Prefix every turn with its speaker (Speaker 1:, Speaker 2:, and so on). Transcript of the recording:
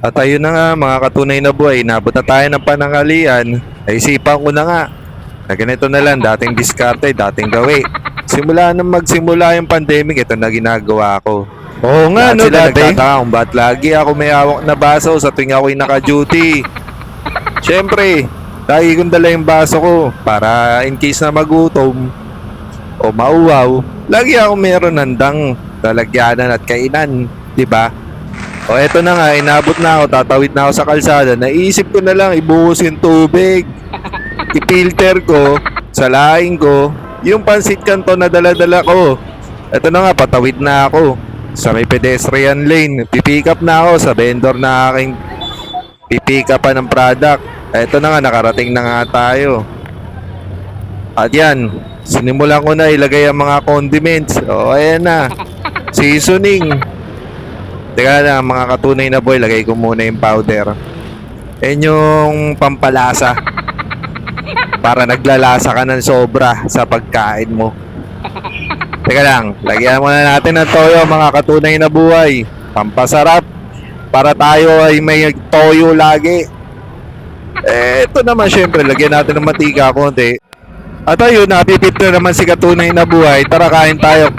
Speaker 1: At ayun na nga mga katunay na buhay, nabot na tayo ng pananghalian. Naisipan ko na nga na ganito na lang, dating diskarte, dating gawi. Simula nang magsimula yung pandemic, ito na ginagawa ko. Oo nga,
Speaker 2: Lahat
Speaker 1: no,
Speaker 2: sila
Speaker 1: dati. Nagtataka kung ba't lagi ako may hawak na baso sa tuwing ako'y naka-duty. Siyempre, lagi kong dala yung baso ko para in case na magutom o mauwaw, lagi ako meron handang lalagyanan at kainan, di ba? O eto na nga, inabot na ako, tatawid na ako sa kalsada. Naisip ko na lang ibuhos yung tubig. I-filter ko, salain ko, yung pansit kanto na dala-dala ko. Eto na nga, patawid na ako sa may pedestrian lane. Pipick up na ako sa vendor na aking pipick up ng product. Eto na nga, nakarating na nga tayo. At yan, sinimulan ko na ilagay ang mga condiments. O ayan na, seasoning. Teka lang, mga katunay na boy, lagay ko muna yung powder. Yan yung pampalasa. Para naglalasa ka ng sobra sa pagkain mo. Teka lang, lagyan muna natin ng toyo, mga katunay na buhay. Pampasarap. Para tayo ay may toyo lagi. Ito naman syempre, lagyan natin ng matika konti. At ayun, napipit na naman si katunay na buhay. Tara, kain tayo.